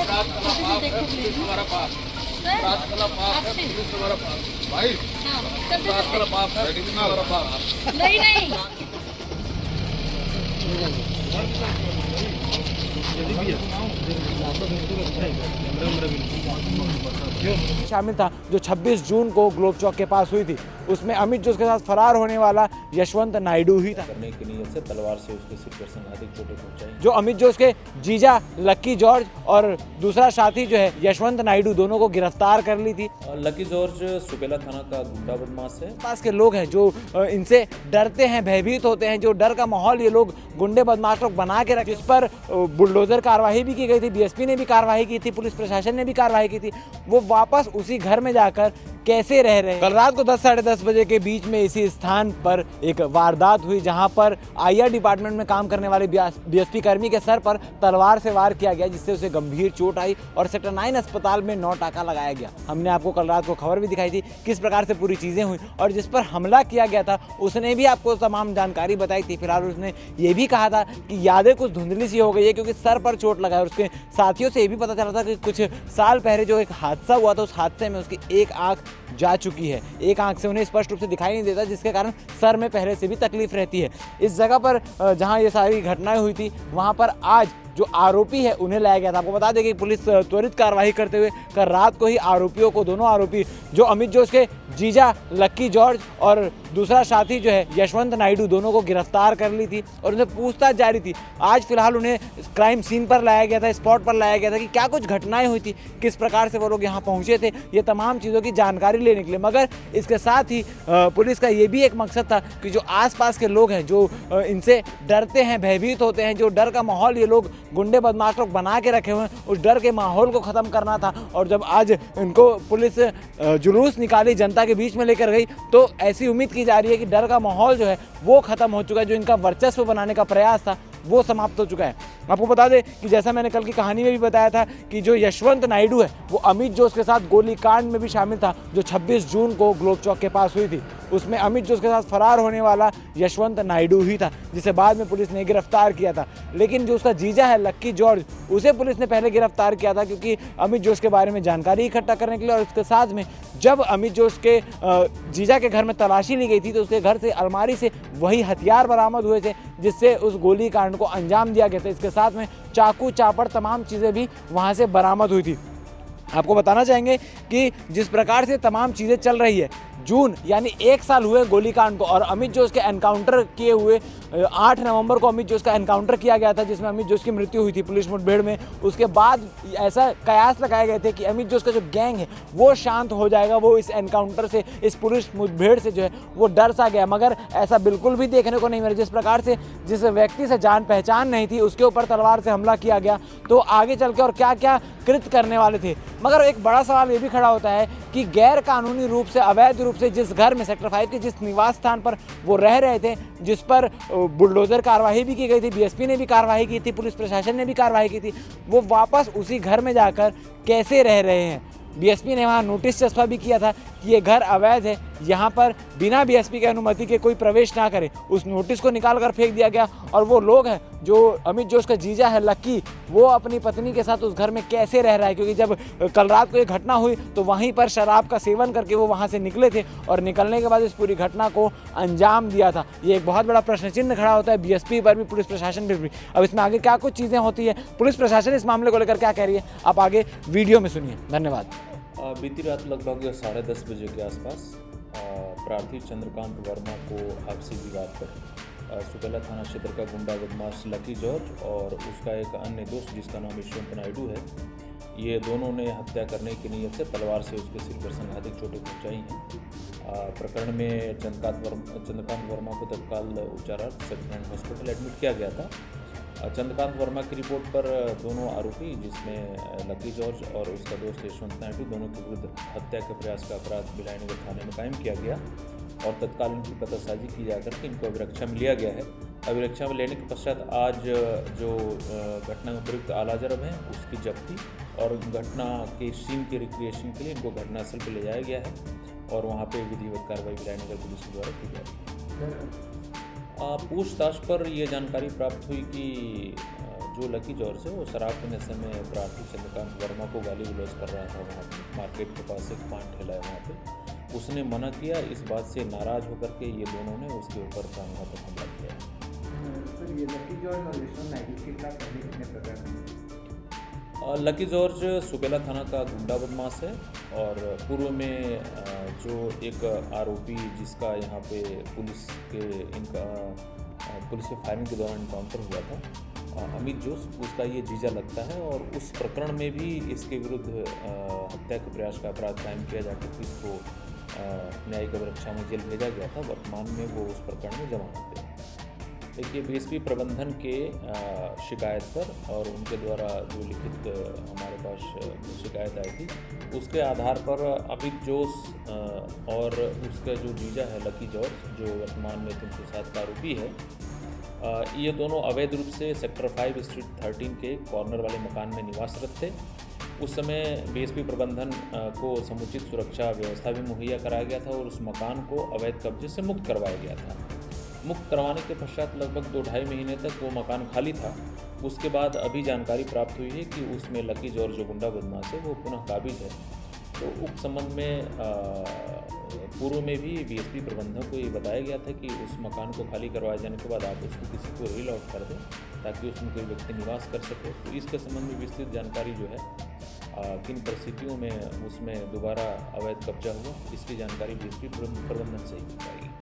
अपराध कला पाप है, पुलिस तुम्हारा पाप। अपराध कला पाप है, पुलिस तुम्हारा पाप। भाई अपराध कला पाप है, पुलिस तुम्हारा पाप। नहीं नहीं शामिल था जो 26 जून को ग्लोब चौक के पास हुई थी। उसमें अमित जो उसके साथ फरार होने वाला यशवंत नायडू ही था। करने की नीयत से तलवार से उसके सिर पर संघातिक चोटें पहुंचाई। जो अमित जो उसके जीजा लक्की जॉर्ज और दूसरा साथी जो है यशवंत नायडू दोनों को गिरफ्तार कर ली थी। लकी जॉर्ज सुपेला थाना का गुंडा बदमाश है। पास के लोग हैं जो इनसे डरते हैं, भयभीत होते हैं, जो डर का माहौल ये लोग गुंडे बदमाश लोग बना के रखे, जिस पर बुलडोजर कार्रवाई भी की गई थी, बीएसपी ने भी कार्रवाई की थी, पुलिस प्रशासन ने भी कार्रवाई की थी। वो वापस उसी घर में जाकर कैसे रह रहे हैं। कल रात को 10 साढ़े 10 बजे के बीच में इसी स्थान पर एक वारदात हुई जहां पर आईआर डिपार्टमेंट में काम करने वाले बीएसपी कर्मी के सर पर तलवार से वार किया गया, जिससे उसे गंभीर चोट आई और सेक्टर 9 अस्पताल में 9 टाँका लगाया गया। हमने आपको कल रात को खबर भी दिखाई थी किस प्रकार से पूरी चीज़ें हुई और जिस पर हमला किया गया था उसने भी आपको तमाम जानकारी बताई थी। फिलहाल उसने ये भी कहा था कि यादें कुछ धुंधली सी हो गई है क्योंकि सर पर चोट लगा है। उसके साथियों से ये भी पता चला था कि कुछ साल पहले जो एक हादसा हुआ था उस हादसे में उसकी एक आंख जा चुकी है, एक आंख से उन्हें स्पष्ट रूप से दिखाई नहीं देता, जिसके कारण सर में पहले से भी तकलीफ रहती है। इस जगह पर जहां ये सारी घटनाएं हुई थी वहां पर आज जो आरोपी है उन्हें लाया गया था। आपको बता दें कि पुलिस त्वरित कार्रवाई करते हुए कल रात को ही आरोपियों को, दोनों आरोपी जो अमित जो उसके जीजा लक्की जॉर्ज और दूसरा साथी जो है यशवंत नायडू, दोनों को गिरफ्तार कर ली थी और उनसे पूछताछ जारी थी। आज फिलहाल उन्हें क्राइम सीन पर लाया गया था, स्पॉट पर लाया गया था कि क्या कुछ घटनाएं हुई थी, किस प्रकार से वो लोग यहाँ पहुँचे थे, ये तमाम चीज़ों की जानकारी लेने के लिए। मगर इसके साथ ही पुलिस का ये भी एक मकसद था कि जो आसपास के लोग हैं जो इनसे डरते हैं, भयभीत होते हैं, जो डर का माहौल ये लोग गुंडे बदमाश लोग बना के रखे हुए हैं, उस डर के माहौल को ख़त्म करना था। और जब आज इनको पुलिस जुलूस निकाली, जनता के बीच में लेकर गई, तो ऐसी उम्मीद की जा रही है कि डर का माहौल जो है वो ख़त्म हो चुका है। जो इनका वर्चस्व बनाने का प्रयास था वो समाप्त हो चुका है। आपको बता दें कि जैसा मैंने कल की कहानी में भी बताया था कि जो यशवंत नायडू है वो अमित जो उसके साथ गोलीकांड में भी शामिल था जो 26 जून को ग्लोब चौक के पास हुई थी। उसमें अमित जो उसके साथ फरार होने वाला यशवंत नायडू ही था, जिसे बाद में पुलिस ने गिरफ्तार किया था। लेकिन जो उसका जीजा है लक्की जॉर्ज, उसे पुलिस ने पहले गिरफ्तार किया था क्योंकि अमित जोश के बारे में जानकारी इकट्ठा करने के लिए। और उसके साथ में जब अमित जोश के जीजा के घर में तलाशी ली गई थी तो उसके घर से अलमारी से वही हथियार बरामद हुए थे जिससे उस गोलीकांड को अंजाम दिया गया था। इसके साथ में चाकू, चापड़, तमाम चीज़ें भी वहाँ से बरामद हुई थी। आपको बताना चाहेंगे कि जिस प्रकार से तमाम चीज़ें चल रही है, जून यानी 1 साल हुए गोलीकांड को और अमित जोश के एनकाउंटर किए हुए 8 नवंबर को अमित जोश का एनकाउंटर किया गया था जिसमें अमित जोश की मृत्यु हुई थी पुलिस मुठभेड़ में। उसके बाद ऐसा कयास लगाए गए थे कि अमित जोश का जो गैंग है वो शांत हो जाएगा, वो इस एनकाउंटर से, इस पुलिस मुठभेड़ से जो है वो डर सा गया। मगर ऐसा बिल्कुल भी देखने को नहीं मिला। जिस प्रकार से जिस व्यक्ति से जान पहचान नहीं थी उसके ऊपर तलवार से हमला किया गया, तो आगे चल के और क्या क्या कृत्य करने वाले थे। मगर एक बड़ा सवाल ये भी खड़ा होता है कि गैर कानूनी रूप से, अवैध रूप से जिस घर में सेक्टर 5 के जिस निवास स्थान पर वो रह रहे थे, जिस पर बुलडोजर कार्रवाई भी की गई थी, बीएसपी ने भी कार्रवाई की थी, पुलिस प्रशासन ने भी कार्रवाई की थी, वो वापस उसी घर में जाकर कैसे रह रहे हैं। बीएसपी ने वहाँ नोटिस चस्पा भी किया था कि ये घर अवैध है, यहाँ पर बिना बीएसपी की अनुमति के कोई प्रवेश ना करे। उस नोटिस को निकाल कर फेंक दिया गया। और वो लोग हैं जो अमित जोश का जीजा है लक्की, वो अपनी पत्नी के साथ उस घर में कैसे रह रहा है, क्योंकि जब कल रात को ये घटना हुई तो वहीं पर शराब का सेवन करके वो वहाँ से निकले थे और निकलने के बाद इस पूरी घटना को अंजाम दिया था। ये एक बहुत बड़ा प्रश्न चिन्ह खड़ा होता है बीएसपी पर भी, पुलिस प्रशासन पर भी। अब इसमें आगे क्या कुछ चीज़ें होती है, पुलिस प्रशासन इस मामले को लेकर क्या कह रही है, आप आगे वीडियो में सुनिए। धन्यवाद। बीती रात लगभग 10:30 बजे के आसपास प्रार्थी चंद्रकांत वर्मा को आपसी विवाद पर सुपेला थाना क्षेत्र का गुंडा बदमाश लकी जॉर्ज और उसका एक अन्य दोस्त जिसका नाम यशवंत नायडू है, ये दोनों ने हत्या करने की नीयत से तलवार से उसके सिर पर संघातिक चोटें पहुंचाई हैं। प्रकरण में चंद्रकांत वर्मा को तत्काल उपचारार्थ सेक्टर हॉस्पिटल एडमिट किया गया था। चंद्रकांत वर्मा की रिपोर्ट पर दोनों आरोपी, जिसमें लकी जॉर्ज और उसका दोस्त यशवंत नायडू, दोनों के विरुद्ध हत्या के प्रयास का अपराध भिलाईनगर थाने में कायम किया गया और तत्काल उनकी पतासाजी की जाकर के इनको अभिरक्षा में लिया गया है। अभिरक्षा में लेने के पश्चात आज जो घटना में प्रयुक्त आला जरब है उसकी जब्ती और घटना के सीन के रिक्रिएशन के लिए इनको घटनास्थल पर ले जाया गया है और वहाँ पे विधिवत कार्रवाई भिलाईनगर पुलिस के द्वारा की जा रही है। पूछताछ पर यह जानकारी प्राप्त हुई कि जो लकी जॉर्ज है वो शराब के नशे में प्रार्थी चंद्रकांत वर्मा को गाली गलौज कर रहा था वहाँ पे मार्केट के पास एक पान ठेला है वहाँ पे। उसने मना किया। इस बात से नाराज़ होकर के ये दोनों ने उसके ऊपर प्राणघातक हमला किया। सर ये लकी जॉर्ज और विष्णु नायडू के खिलाफ कितने प्रकरण हैं? लकी जॉर्ज सुकेला थाना का गुंडा बदमाश है और पूर्व में जो एक आरोपी जिसका यहाँ पे पुलिस से फायरिंग के दौरान इनकाउंटर हुआ था, अमित जोश, उसका ये जीजा लगता है और उस प्रकरण में भी इसके विरुद्ध हत्या के प्रयास का अपराध कायम किया जाकर इसको न्यायिक अभिरक्षा में जेल भेजा गया था। वर्तमान में वो उस प्रकरण में जमानत पे। देखिए, बीएसपी प्रबंधन के शिकायत पर और उनके द्वारा जो लिखित हमारे पास शिकायत आई थी उसके आधार पर अमित जोश और उसका जो जीजा है लकी जॉर्ज, जो वर्तमान में 307 का आरोपी है, ये दोनों अवैध रूप से सेक्टर 5 स्ट्रीट 13 के कॉर्नर वाले मकान में निवासरत थे। उस समय बीएसपी प्रबंधन को समुचित सुरक्षा व्यवस्था भी मुहैया कराया गया था और उस मकान को अवैध कब्जे से मुक्त करवाया गया था। मुक्त करवाने के पश्चात लगभग 2-2.5 महीने तक वो मकान खाली था। उसके बाद अभी जानकारी प्राप्त हुई है कि उसमें लकी जॉर्ज जो गुंडा बदमाश है वो पुनः काबिज है। तो उप संबंध में पूर्व में भी बीएसपी प्रबंधक को ये बताया गया था कि उस मकान को खाली करवाए जाने के बाद आप उसको किसी को रील आउट कर दें ताकि उसमें कोई व्यक्ति निवास कर सके। तो इसके संबंध में विस्तृत जानकारी जो है किन परिस्थितियों में उसमें दोबारा अवैध कब्जा हुआ, इसकी जानकारी बीएसपी प्रबंधन से ही मिल पाई।